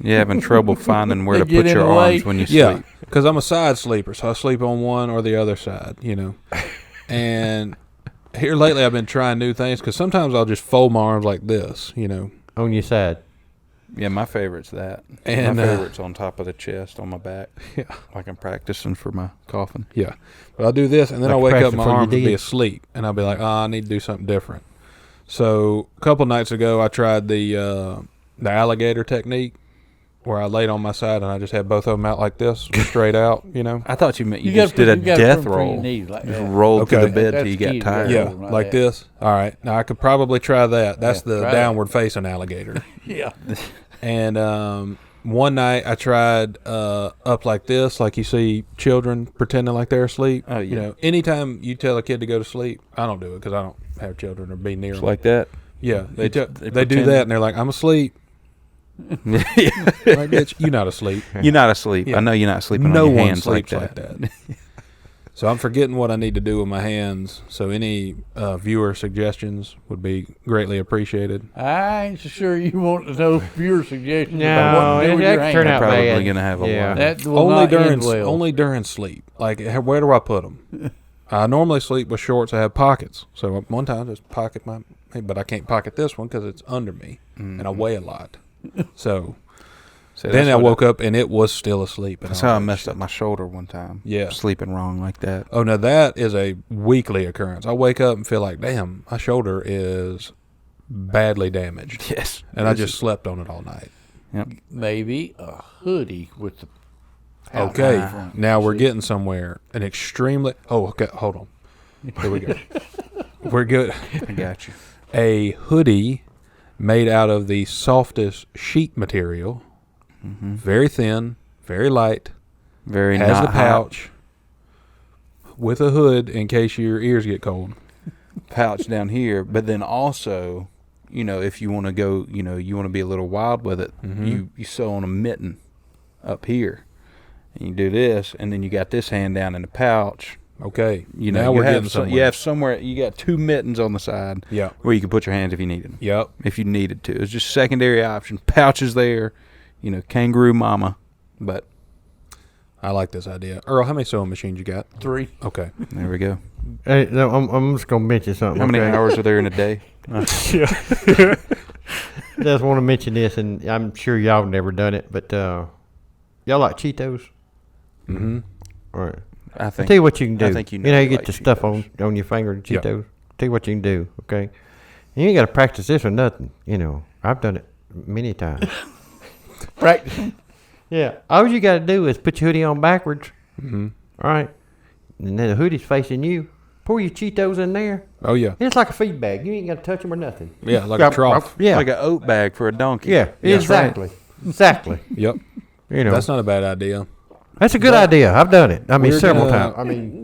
You're having trouble finding where to They get put in your the way. arms when you Yeah, sleep. because I'm a side sleeper, so I sleep on one or the other side, And here lately I've been trying new things, because sometimes I'll just fold my arms like this, On your side. Yeah, my favorite's that. And, my favorite's on top of the chest on my back. Yeah. Like I'm practicing for my coughing. Yeah. But I'll do this, and then Like I'll wake up, practice my before you arms will be dig. asleep, and I'll be like, I need to do something different. So a couple nights ago, I tried the alligator technique, where I laid on my side and I just had both of them out like this, straight out, I thought you meant you, gotta just did a you gotta death put them between roll. your knees like Just that. rolled through Okay. the bed That's till you key got to tired. Yeah, like like that. this. All right. Now I could probably try that. That's Yeah, the try downward facing alligator. Yeah. And one night I tried up like this, like you see children pretending like they're asleep. Oh, yeah. You know, anytime you tell a kid to go to sleep, I don't do it because I don't have children or be near It's them. like that. Yeah, they do pretend. that, and they're like, "I'm asleep." Like, bitch, you're not asleep. You're not asleep. Yeah. I know you're not sleeping No on your one hands like sleeps that. like that. So I'm forgetting what I need to do with my hands. So any viewer suggestions would be greatly appreciated. I ain't so sure you want to know pure suggestions No, about what to do with that your could hand. turn out Probably bad. gonna have a Yeah. lot. That will Only not during end well. only during sleep. Like, where do I put them? I normally sleep with shorts that have pockets. So one time I just pocket my, but I can't pocket this one because it's under me and I weigh a lot. So then I woke up and it was still asleep. And That's I was how I like, messed shit. up my shoulder one time. Yeah. Sleeping wrong like that. Oh, no, that is a weekly occurrence. I wake up and feel like, damn, my shoulder is badly damaged. Yes. And I just slept on it all night. Maybe a hoodie with the pouch Okay, in front. now we're See? getting somewhere. An extremely... Oh, okay, hold on. Here we go. We're good. I got you. A hoodie made out of the softest sheet material. Very thin, very light. Very Has not a pouch with a hood in case your ears get cold. pouch down here, but then also, you know, if you want to go, you know, you want to be a little wild with it, you sew on a mitten up here, and you do this, and then you got this hand down in the pouch. Okay, You know, now you we're getting have somewhere. you have somewhere you got two mittens on the side Yeah. where you can put your hands if you needed them. Yep. If you needed to, it's just secondary option. Pouches there, you know, kangaroo mama, but I like this idea. Earl, how many sewing machines you got? 3. Okay. there we go. Hey, no, I'm just gonna mention something. How many okay? hours are there in a day? Just want to mention this, and I'm sure y'all never done it, but y'all like Cheetos? Mm-hmm. All right. I I'll think. tell you what you can do. I think you know you you get like the stuff on your finger, the Yeah. Cheetos. Tell you what you can do, okay? You ain't got to practice this or nothing. You know, I've done it many times. Practice. Yeah. All you got to do is put your hoodie on backwards. Mm-hmm. All right. And then the hoodie's facing you. Pour your Cheetos in there. Oh, yeah. And it's like a feed bag. You ain't got to touch them or nothing. Yeah, like a trough. Yeah. Like an oat bag for a donkey. Yeah. That's right. Exactly. Exactly. Yep. You know. That's not a bad idea. That's a good idea. I've done it. I mean, We're several gonna- times. I mean,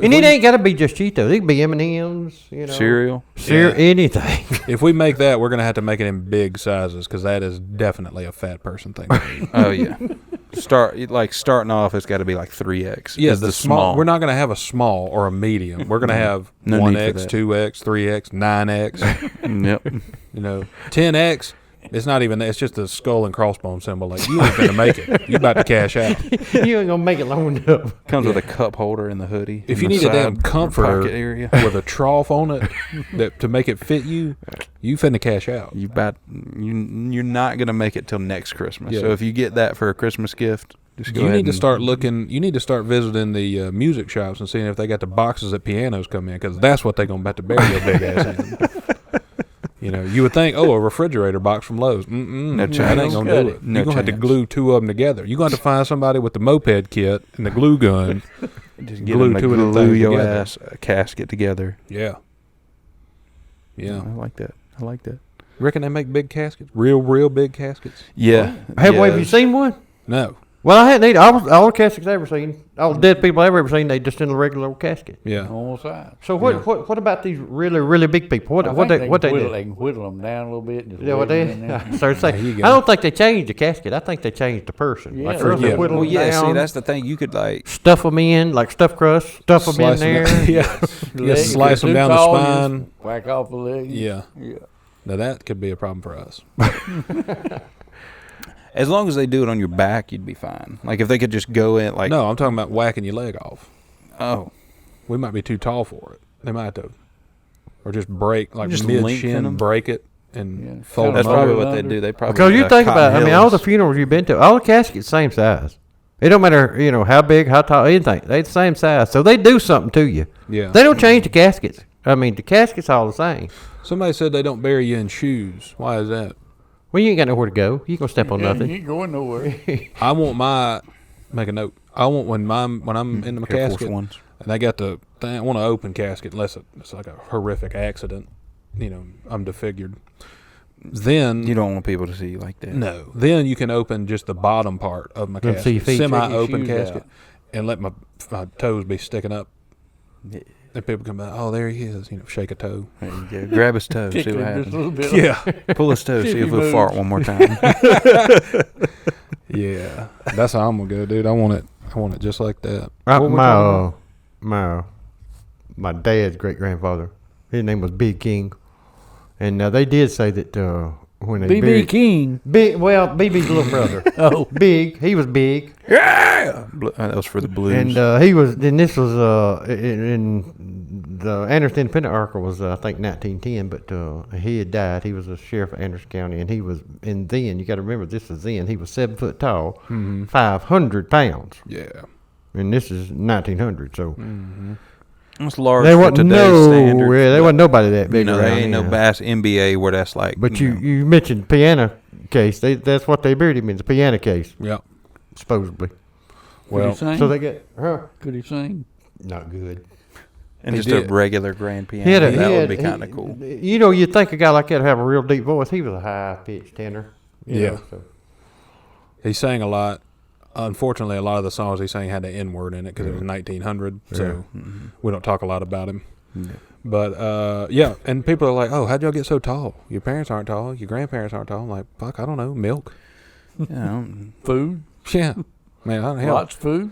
and it ain't got to be just Cheetos. It can be M&M's, you know. Cereal. Yeah. Anything. If we make that, we're going to have to make it in big sizes because that is definitely a fat person thing to eat. Oh yeah. Starting off, it's got to be like 3X. Yeah, It's the small. We're not going to have a small or a medium. We're going to have No need for 1X, that. 2X, 3X, 9X. Yep. You know, 10X. It's not even that. It's just a skull and crossbone symbol. Like, you ain't going to make it. You about to cash out. You ain't gonna make it long enough. Comes with a cup holder in the hoodie. If in you the need a damn side comforter pocket area, with a trough on it to make it fit you, you finna cash out. you're not gonna make it till next Christmas. Yeah. So if you get that for a Christmas gift, just go You ahead need to and- start looking. You need to start visiting the music shops and seeing if they got the boxes that pianos come in, because that's what they're gonna about to bury your big ass in. You know, you would think, a refrigerator box from Lowe's. No That chance. ain't gonna do it. No You're gonna have to chance. glue 2 of them together. You're gonna have to find somebody with the moped kit and the glue gun. Just glue get them to 2 of them glue things your together. ass a casket together. Yeah. Yeah. I like that. I like that. Reckon they make big caskets? Real big caskets? Yeah. Have you seen one? No. Well, I hadn't either. All the caskets I've ever seen, all the dead people I've ever seen, they just in a regular old casket. Yeah. On the side. So what about these really big people? What I they think do? They can whittle them down a little bit. And just Yeah, what leave they? them in there. I started saying, There you go. I don't think they changed the casket. I think they changed the person. Yeah. Like first Yeah. they whittle Well, them yeah. down, See, that's the thing. You could like. stuff them in like stuffed crust, stuff them in Slice 'em there. down. Yeah. The Yeah, leg, slice if them they're down the tall, you spine. just Whack off the leg. Yeah. Yeah. Now that could be a problem for us. As long as they do it on your back, you'd be fine. Like if they could just go in, like No, I'm talking about whacking your leg off. oh, We might be too tall for it. They might have to, or just break like Just mid lengthen shin, 'em. break it and Yeah. fold that's them probably over. what they do. They probably Because you think about it, I mean, all the Hills. funerals you've been to, all the caskets same size. It don't matter, how big, how tall, anything. They the same size. So they do something to you. Yeah. They don't change the caskets. I mean, the casket's all the same. Somebody said they don't bury you in shoes. Why is that? Well, you ain't got nowhere to go. You gonna step on Yeah, nothing. You ain't going nowhere. I want make a note. I want when I'm in the Air Force casket Ones. and they got the thing. I want an open casket unless it's like a horrific accident. I'm disfigured. Then You don't want people to see you like that. no. Then you can open just the bottom part of my Let 'em see your casket, feet. semi-open Check your shoes casket, out. and let my toes be sticking up. Yeah. And people come by, oh, there he is. Shake a toe. There you go. Grab his toe, see Tickle what him just a happens. little bit. Yeah, Pull his toe, See see if if he he'll fart moves. one more time. yeah. That's how I'm gonna go, dude. I want it just like that. Right, What we talking my dad's great grandfather, his name was Big King, and they did say that when they BB buried King. BB's little brother, Oh, Big, he was big, That was for the blues. and he was. And this was in the Anderson Independent article was I think 1910, but he had died. He was a sheriff of Anderson County, and he was. And then you got to remember, this was then. He was 7 foot tall, 500 pounds, Yeah. and this is 1900. So. It's large There for wasn't today's standards. there but, wasn't nobody that big you know, around there ain't no here. bass NBA where that's like. But know, you mentioned piano case. That's what they buried him in, the piano case, Yeah. supposedly. could Well, he sing? So they get Could he sing? not good. and he just did. a regular grand piano. He had a- that he would had- be he- kind of cool. You know, you'd think a guy like that would have a real deep voice. He was a high pitched tenor. you Yeah. know, so. he sang a lot. Unfortunately, a lot of the songs he sang had the N word in it because it was 1900. So we don't talk a lot about him. Yeah. But yeah, and people are like, "Oh, how'd y'all get so tall? Your parents aren't tall. Your grandparents aren't tall." I'm like, "Fuck, I don't know. Milk." You know, Food? Yeah, man. I don't know. Lots of food?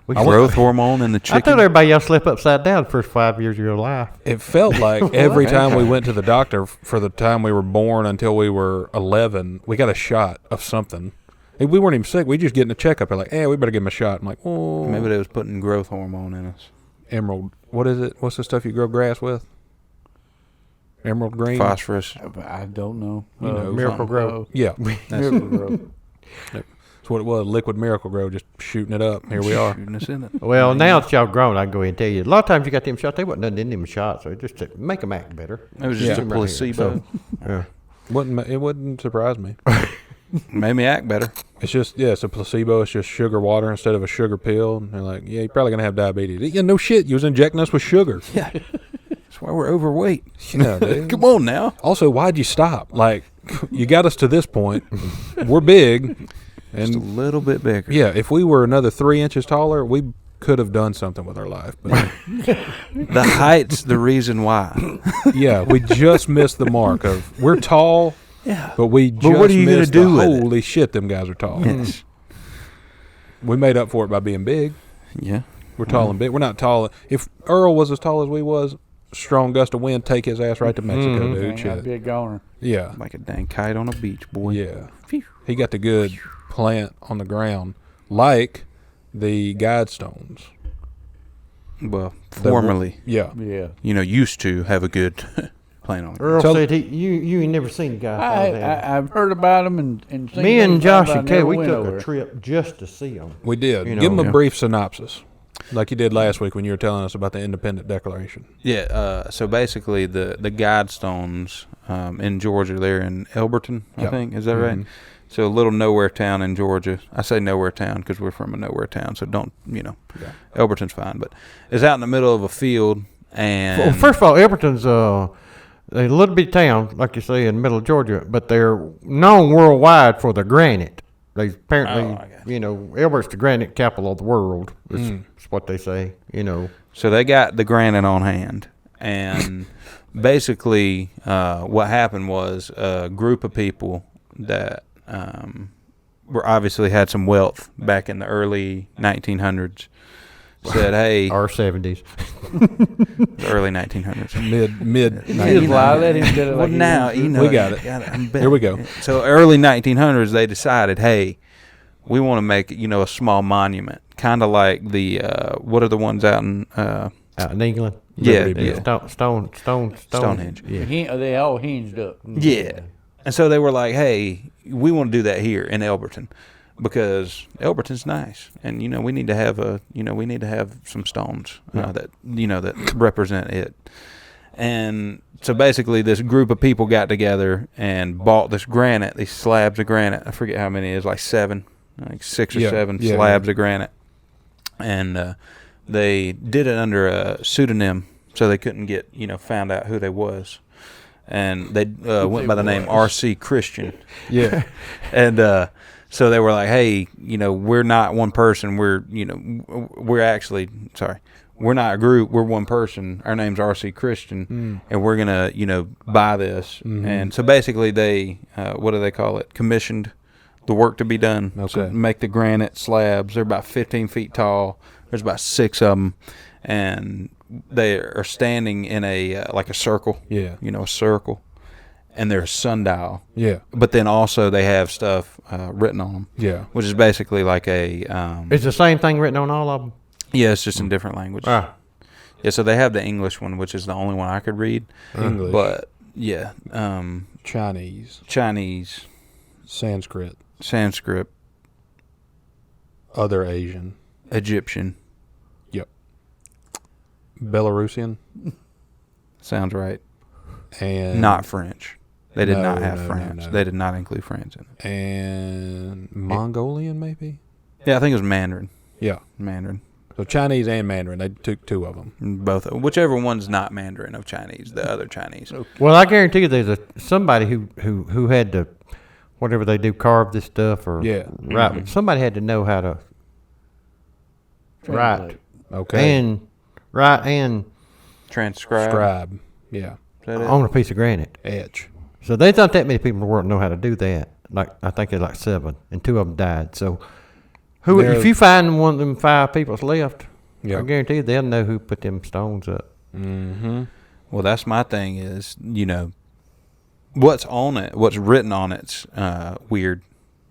We I should- growth hormone in the I chicken. thought everybody else slept upside down the first 5 years of your life. It felt like every time we went to the doctor for the time we were born until we were 11, we got a shot of something. We weren't even sick. We just getting a checkup. They're like, "Hey, we better give him a shot." I'm like, "Oh, Maybe they was putting growth hormone in us. emerald. What is it? What's the stuff you grow grass with? Emerald green. Phosphorus. I don't know. You know, Miracle Grow. Yeah, Miracle Grow. that's what it was. Liquid Miracle Grow, just shooting it up. Here we are. Shooting us in it. Well, now that y'all grown, I can go ahead and tell you. A lot of times you got them shots, they wasn't nothing in them shots, so just to make them act better. It was just Yeah. a placebo. Yeah. It wouldn't surprise me. Made me act better. It's just, yeah, it's a placebo. It's just sugar water instead of a sugar pill. And they're like, yeah, you're probably going to have diabetes. Yeah, no shit. You was injecting us with sugar. Yeah. That's why we're overweight. Yeah, dude. Come on now. Also, why'd you stop? Like, you got us to this point. We're big. Just a And, little bit bigger. yeah, if we were another 3 inches taller, we could have done something with our life. But, The height's the reason why. yeah, we just missed the mark of we're tall, Yeah. but we just what are you gonna missed do the with it? holy shit, them guys are tall. Yes. We made up for it by being big. Yeah. We're tall and big. We're not tall. If Earl was as tall as we was, strong gust of wind, take his ass right to Mexico, dude. Dang, I'd Shit. be a goner. Yeah. Like a dang kite on a beach, boy. Yeah. He got the good plant on the ground, like the Guidestones. Well, formerly, Yeah. Yeah. used to have a good plant on it. Earl Tell- said you ain't never seen the guy. I've heard about them and seen Me and things, Josh but I and Ted, never we went took over a it. trip just to see them. We did. You Give him know, a yeah. brief synopsis, like you did last week when you were telling us about the Independent Declaration. Yeah. So basically, the Guidestones in Georgia, they're in Elberton, I Yeah. think. Is that right? So a little nowhere town in Georgia. I say nowhere town because we're from a nowhere town. So don't, Yeah. Elberton's fine. But it's out in the middle of a field. And Well, first of all, Everton's a little bitty town, like you say, in the middle of Georgia, but they're known worldwide for their granite. They apparently, Oh, I got Albert's the granite capital of the world. Is what they say. So they got the granite on hand, and basically, what happened was a group of people that were obviously had some wealth back in the early 1900s said, "Hey, Or 70s. the early 1900s." Mid. Just lie, let him get it Well, like he now wants to. you know We got it. Here we go. So early 1900s, they decided, "Hey, we want to make a small monument, kind of like the what are the ones out in Out in England. Yeah, Liberty yeah. Stonehenge. Yeah. They all hinged up. Yeah. And so they were like, "Hey, we want to do that here in Elberton because Elberton's nice, and we need to have some stones that that represent it." And so basically, this group of people got together and bought this granite, these slabs of granite. I forget how many it is, like 6 or 7 slabs of granite, and they did it under a pseudonym, so they couldn't get found out who they was. and they went by the name RC Christian. Yeah. And so they were like, hey, we're not one person. We're not a group. We're one person. Our name's RC Christian, and we're going to, buy this. Mm-hmm. And so basically they, what do they call it? Commissioned the work to be done. Okay. So make the granite slabs. They're about 15 feet tall. There's about 6 of them. And they are standing in a, like a circle. Yeah. A circle. And they're a sundial. Yeah. But then also they have stuff written on them. Yeah. Which is basically like a... It's the same thing written on all of them? yeah, it's just in different languages. Ah. Yeah, so they have the English one, which is the only one I could read. English. But, yeah. Chinese. Chinese. Sanskrit. Other Asian. Egyptian. Yep. Belarusian. Sounds right. And Not French. They did No, not have no, France. no. They did not include France in it. and Mongolian, maybe. Yeah, I think it was Mandarin. Yeah. Mandarin. So Chinese and Mandarin. They took 2 of them. Both. Whichever one's not Mandarin of Chinese, the other Chinese. Well, I guarantee you there's somebody who had to, whatever they do, carve this stuff or write. Somebody had to know how to write Okay. and write and Transcribe. Scribe. Yeah. Is that it? on a piece of granite. Etch. So there's not that many people in the world know how to do that. Like I think there's like 7, and 2 of them died. So if you find one of them 5 people that's left, I guarantee you they'll know who put them stones up. Mm-hmm. Well, that's my thing is, what's on it, what's written on it's weird.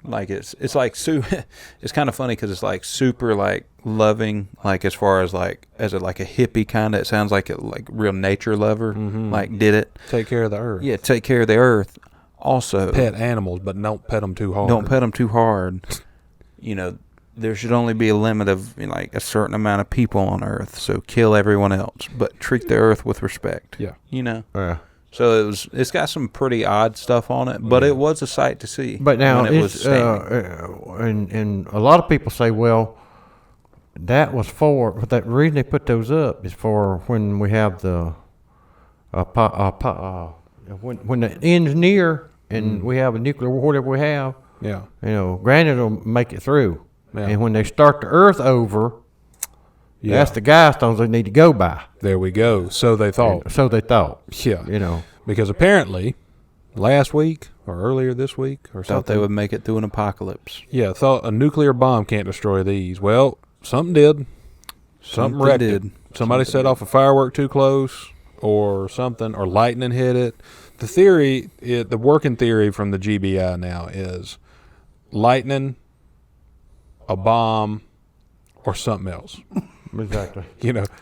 Like it's like it's kind of funny because it's like super like loving, like as far as like as a like a hippie kind of. It sounds like a like real nature lover, like did it. Take care of the earth. Yeah, take care of the earth. Also, Pet animals, but don't pet them too hard. don't pet them too hard. There should only be a limit of like a certain amount of people on Earth. So kill everyone else, but treat the Earth with respect. Yeah. Yeah. So it's got some pretty odd stuff on it, but it was a sight to see. But now when it was it's standing. and a lot of people say, well, that was for. But the reason they put those up is for when we have the when the end's near and we have a nuclear war, whatever we have. Yeah. Granite will make it through. Yeah. And when they start the Earth over, that's the Guidestones they need to go by. There we go. So they thought. And so they thought. Yeah. Because apparently, last week or earlier this week or something, Thought they would make it through an apocalypse. Yeah, thought a nuclear bomb can't destroy these. Well, something did. Something wrecked it. Somebody set off a firework too close or something, or lightning hit it. The working theory from the GBI now is lightning, a bomb, or something else. Exactly.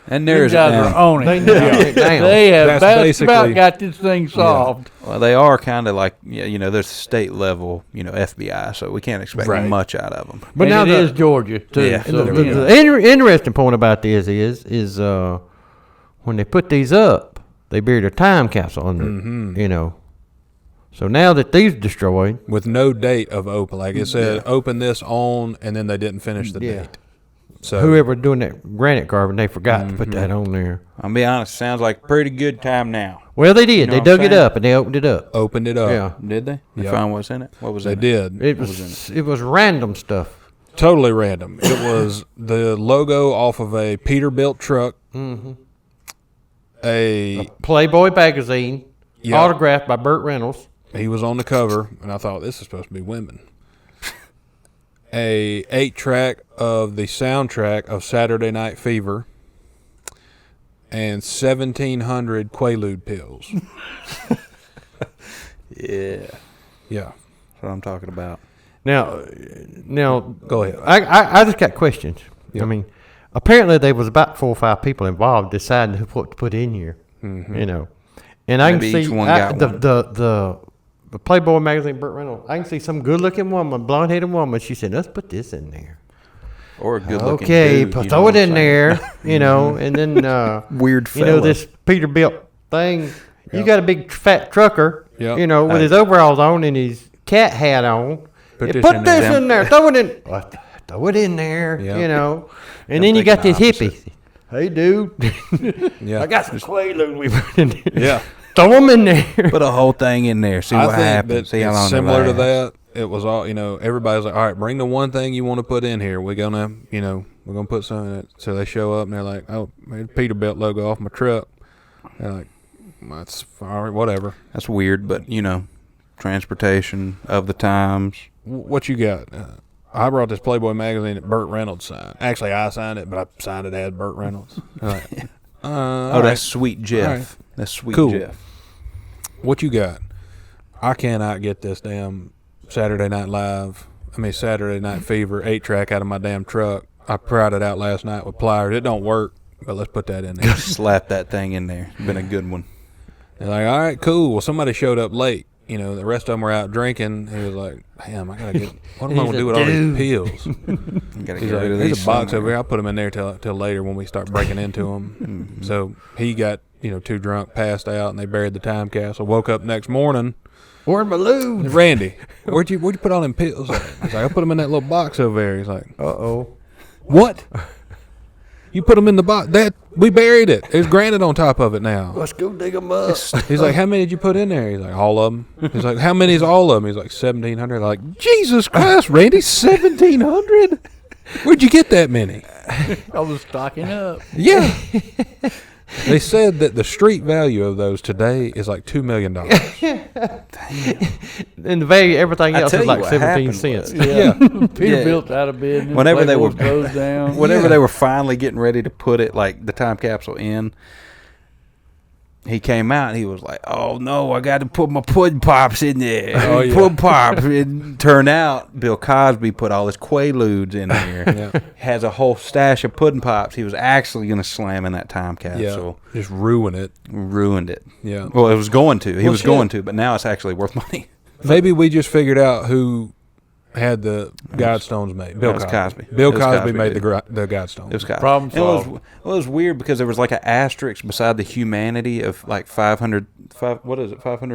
And there's guys are on it. They know it down. They have That's about basically- got this thing solved. well, they are kind of like there's state level FBI, so we can't expect Right. much out of them. But And now it is Georgia too. Yeah. So, the interesting point about this is when they put these up, they buried a time capsule under it, So now that these destroyed, With no date of open. Like it said, open this on, and then they didn't finish the Yeah. date. So whoever doing that granite carving, they forgot to put that on there. I'll be honest, sounds like a pretty good time now. Well, they did. know They what dug I'm it saying? up and they opened it up. opened it up. Yeah, Did they? They Yep. find what's in it? What was They in it? did. it was was random stuff. Totally random. It was the logo off of a Peterbilt truck. A Playboy magazine, Yeah. autographed by Burt Reynolds. He was on the cover, and I thought, this is supposed to be women. A 8-track of the soundtrack of Saturday Night Fever, and 1,700 Quaalude pills. Yeah. Yeah. That's what I'm talking about. Now, Go ahead. I just got questions. Yep. I mean, apparently there was about 4 or 5 people involved deciding what to put in here. And I can Maybe see each one got one. the Playboy magazine, Burt Reynolds. I can see some good-looking woman, blonde-headed woman. She said, "Let's put this in there." Or a good looking Okay, dude, you know throw what it I'm in saying? there, and then Weird fella. this Peterbilt thing. You got a big fat trucker, Yep. with his overalls on and his cat hat on. Put Put this in this there. in there. Throw it in. Throw it in there. Yep. And then you got this thinking the hippie. Hey, dude. Yeah. I got some Quaalude we put in there. Yeah. throw them in there. Put a whole thing in there. See what happens. See how long it's it similar to lasts. that. It was all, everybody's like, all right, bring the one thing you want to put in here. We're going to put some in it. So they show up and they're like, oh, made Peterbilt logo off my truck. They're like, that's all right, whatever. That's weird, but transportation of the times. What you got? I brought this Playboy magazine that Burt Reynolds signed. Actually, I signed it, but I signed it as Burt Reynolds. Like, that's right. Sweet Jeff. Right. That's Sweet Cool. Jeff. What you got? I cannot get this damn Saturday Night Fever 8-track out of my damn truck. I pried it out last night with pliers. It don't work, but let's put that in there. Slap that thing in there. It's been a good one. They're like, all right, cool. Well, somebody showed up late. The rest of them were out drinking. He was like, damn, I got to get, what am I going to do with all these pills? Gotta He's get like, rid of there's these a box somewhere. over here. I'll put them in there till later when we start breaking into them. So he got, too drunk, passed out, and they buried the time capsule. Woke up next morning. Where'd my lube? Randy, where'd you put all them pills? He's like, I put them in that little box over there. He's like, Uh-oh. what? You put them in the box? We buried it. There's granite on top of it now. Let's go dig them up. He's like, how many did you put in there? He's like, all of them. He's like, how many is all of them? He's like, 1,700. Like, Jesus Christ, Randy, 1,700? Where'd you get that many? I was stocking up. Yeah. They said that the street value of those today is like $2 million. And the value, everything I else tell is you like what 17 happened cents. Yeah. Peterbilt out of business. Whenever they Playboy were- closed down. Whenever they were finally getting ready to put it, like the time capsule in, he came out and he was like, oh no, I got to put my pudding pops in there. Oh, yeah. Pudding pops. It turned out Bill Cosby put all his Quaaludes in there. Yeah. Has a whole stash of pudding pops. He was actually going to slam in that time capsule. Yeah. Just ruin it. Ruined it. Yeah. Well, it was going to. He Well, was shit. going to, but now it's actually worth money. Maybe we just figured out who had the Guidestones made. Bill That was Cosby. Cosby. Bill It was Cosby Cosby, made dude. the Guidestones. It was Cosby. Problem And solved. it was weird because there was like an asterisk beside the humanity of like 500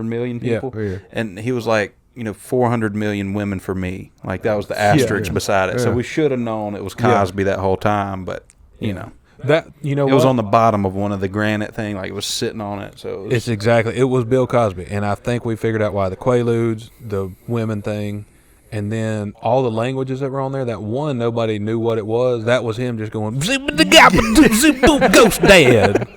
million people. Yeah. And he was like, 400 million women for me. Like that was the asterisk yeah. beside it. So Yeah. we should have known it was Cosby that whole time, but That it was on the bottom of one of the granite thing, like it was sitting on it. So it was Bill Cosby, and I think we figured out why the Quaaludes, the women thing, and then all the languages that were on there. That one nobody knew what it was. That was him just going zip the gap, zip boop, ghost dad.